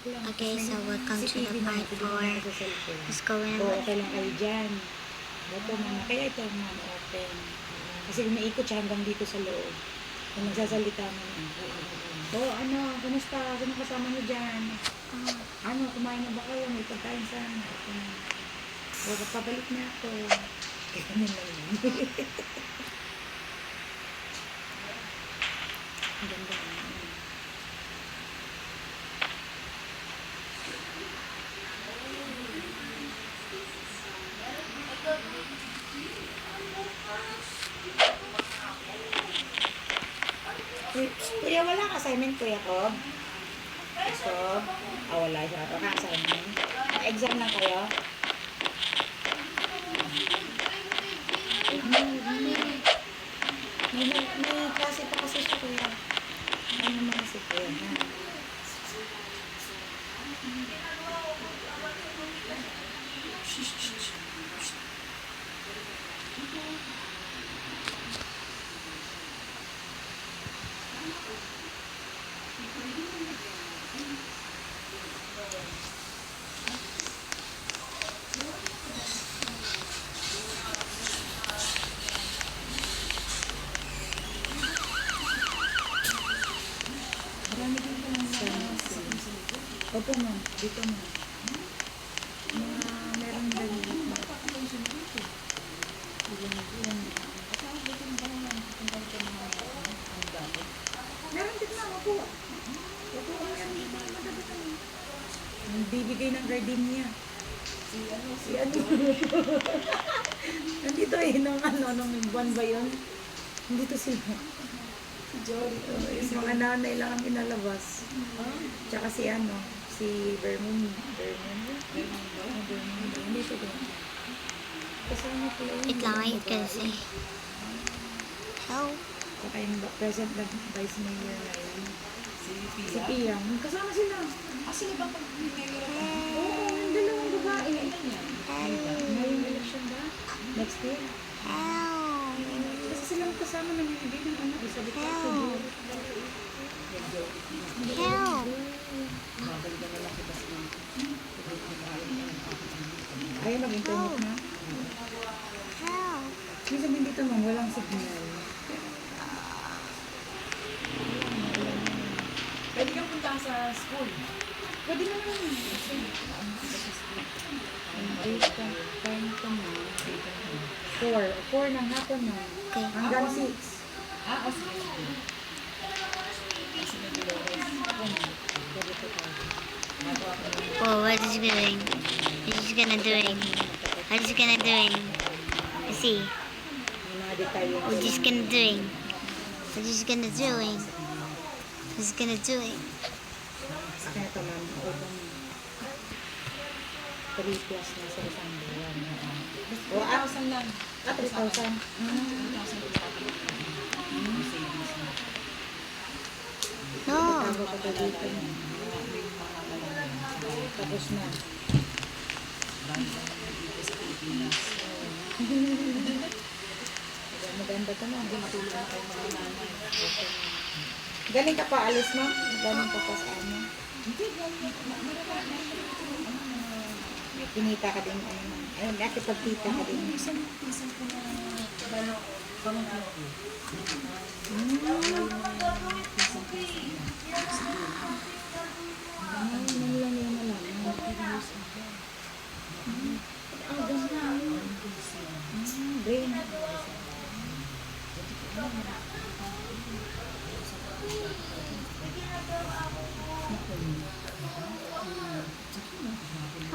lang. Okay, so welcome to the part 4. Let's go in. Oo, okay lang kayo dyan. Ito, mama. Kaya ito, mama, open. Kasi umiikot siya hanggang dito sa loob. Kung magsasalita mo na. Oo, ano, kumusta? Sino kasama niyo dyan? Ano, kumain na ba kayo? May pagkain sana. O, papabalik na ako. Ganun lang yun. Ang ganda naman. Kuya, wala ka assignment, kuya ko? So, wala siya. Wala ka assignment. Exam lang kayo? May klase pa kasi siya, kuya. Ano naman si kuya, ha? Marami din pa lang sa opo, ma'am. Dito, ma'am. Meron dali. Meron din, ma'am. Opo. Opo, bibigay ng gardenia. Si ano? Nandito nung buwan ba yun? Nandito sila. Si Jory. Yung mga nanay lang ang inalabas. Tsaka si Vermin. Nandito din. Kasama ko yun. Wait lang, wait kasi. Help. Tsaka yung present na vice mayor na yun. Si Pia. Kasama sila. Sino ba pag mayor ako? Oo, yung dalawang babae. May election ba? Next year? Kasi silang kasama ng hindi ng anak. Sabi ko, ayaw mag-internet na. Minsan din dito ma'am, walang signal. Pwede kang punta sa school. Pwede naman. Time ko na. 4 ng hapon na. Hanggang 6. Sige. Oh, what is he doing? What is he gonna doing? What is he gonna doing? Let's see. Yung mga detalye. What is he gonna doing? What is he gonna doing? What is he gonna doing? Kaya ito ma'am, open 3 plus na sa isang buwan. O, 1,000 lang. 3,000. No. Tago ka pa dito. Tapos na. Maganda ito na. Hindi matulog na kayo mga nanay. Galing ka pa alis mo? Galing ka pa sa ano? Pinita ka din. Ayun, nakipagpita ka din. Isang ko na pamangkin ko. Brain.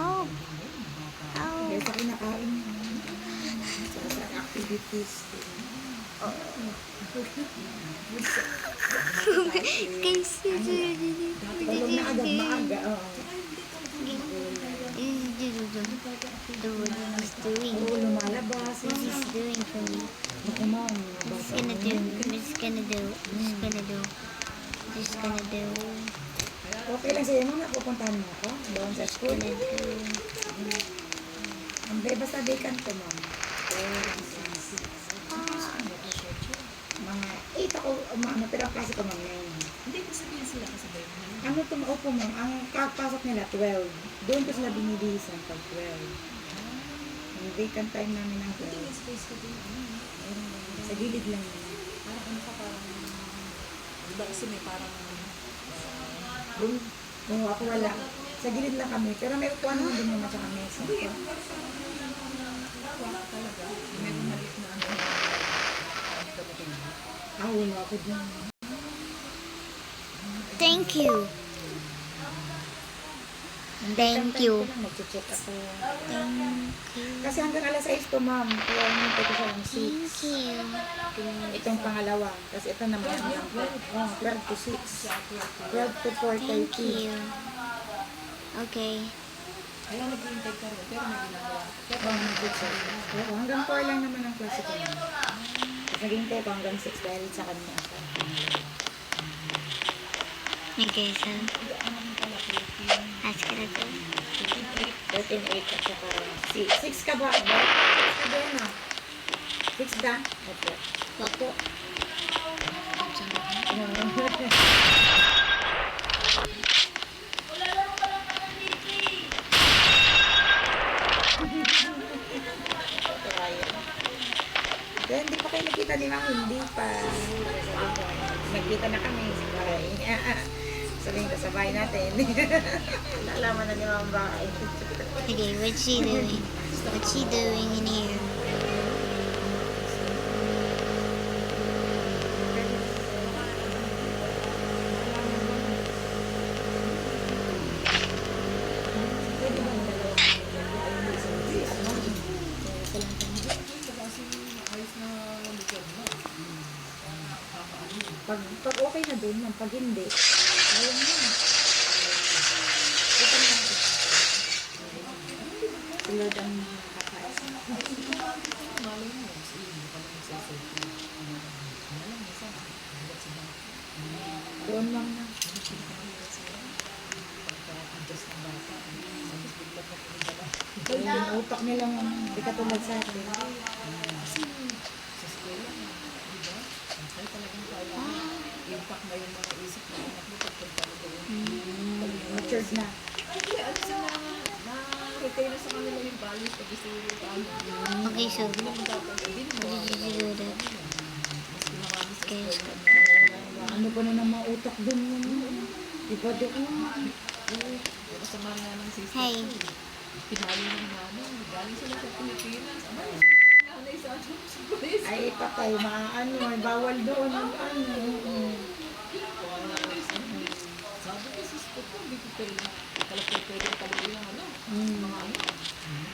Oh. Dahil sa kinakain sa activities. Kasi Tulog na agad maaga. He's doing. Oo, lumalabas. He's doing for me. Ako ma'am. He's gonna do. He's gonna do. He's gonna do. He's gonna do. Okay lang sa'yo, ma'am. Napupuntahan mo ako doon sa school. Basta vacant ko, ma'am. Mga 8 ako, matirang klase ko, ma'am. Ibig sabihin sila kasabay mo na. Ano to, opo ma'am, ang kakapasok nila 12. Doon ko sila binibihisan pag 12. Yung vacant time namin ng Buti may 12. space ka din. Sa gilid lang yun. Parang ano ka, parang... Di ba kasi may parang... Doon, kung ako wala. Sa gilid lang kami. Pero may upuan naman din naman tsaka mesa. Wala talaga. Meron maliit na ano. Wala ako dyan. Thank you. Thank you. Nag-check ako. Thank you. Kasi hanggang alas 6 to ma'am. Kaya hinintay ko siya ng 6. Thank you. Itong pangalawa. Kasi ito naman yung 12 to 6. 12 to Thank 4:30. you. Okay. Kaya naghihintay ka rin, pero may ginagawa. Oo, hanggang 4 lang naman ang klase ko. Tapos naghihintay ko hanggang 6 dahil sa kanya. Okay, so ask ka na to. 13, 8 at saka 6 ka ba? 6 ka ba na? 6 ka? Opo. Opo. Kaya hindi pa kayo nakita ni Ma'am, hindi pa. Nagkita na kami sa bahay. Sabihin ko sa bahay natin. Nalaman na ni Ma'am bahay. Okay, what's she doing? What's she doing in here? Pwede ba ang dalawa? Kasi ayos na lugar na. Pag okay na doon, ma'am. Pag hindi, ayaw mo. Ito na ako. Si Lord ang kakaas. Malay mo, sige, hindi ka lang nagsasabi. Malay mo, sana. Hanggat sila. Doon lang na. Pagka-adjust ng bata. Tapos bigla ka pinagdala. Yung utak nila, ma'am. Hindi katulad sa atin. Kasi sa eskwela, di ba? Ay talagang kaya impact na yung mga isip ng anak mo pagpunta mo doon. Matured na. Hindi, ano sila na-retain na sa kanila yung values pag gusto yung paano. Okay, so Hindi naman dapat, hindi naman what did you do that? mas pinamami sa Okay, so eskwela na Ano pa na ng mga utak doon yun? Di ba doon? kasama nga ng sister Hey. ko. Pinali ng nanay. Galing sila sa Pilipinas. Aba, nanay sa ano, sa police. Ay, patay, ano, bawal doon. Ano. Sabi ko, sister ko, hindi ko pwede. Kalapit pwede talaga yung ano. Hmm. Mga ano.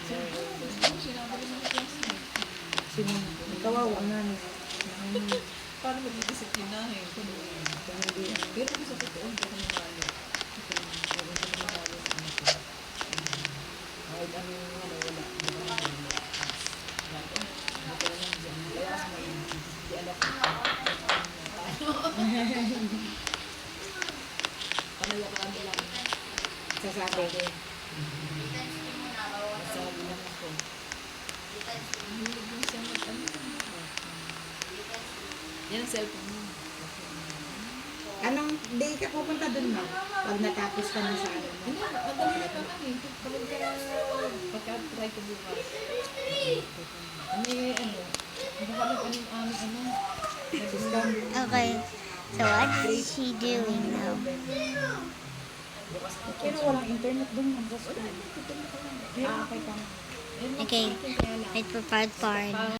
Sabi ko, sinabi rin ng classmate. Sino? Kawawa na. Paano mag-disciplinahin? Kung Hindi. pero kung sa totoo, hindi ako namalo. Hindi ako namalo sa anak ko. Kahit ano yung ano, wala. Hindi ko namalo. Dati, hindi ko lang dyan. Kaya mas may hindi alam ko. Panay ako ano lang. Sasabi ko. Masabi lang ako. Hilig mo siya mag-ano. Yan ang cellphone mo. Anong day ka pupunta doon, ma'am? Pag natapos ka na sa ano mo? Hindi, madali lang naman eh. Kapag pagka-try ko bukas. Ano eh, ano? Ano ka lang ano? System. okay. So what is she doing now? Pero walang internet doon, ma'am. Sa school. Okay ka. Okay, wait for part.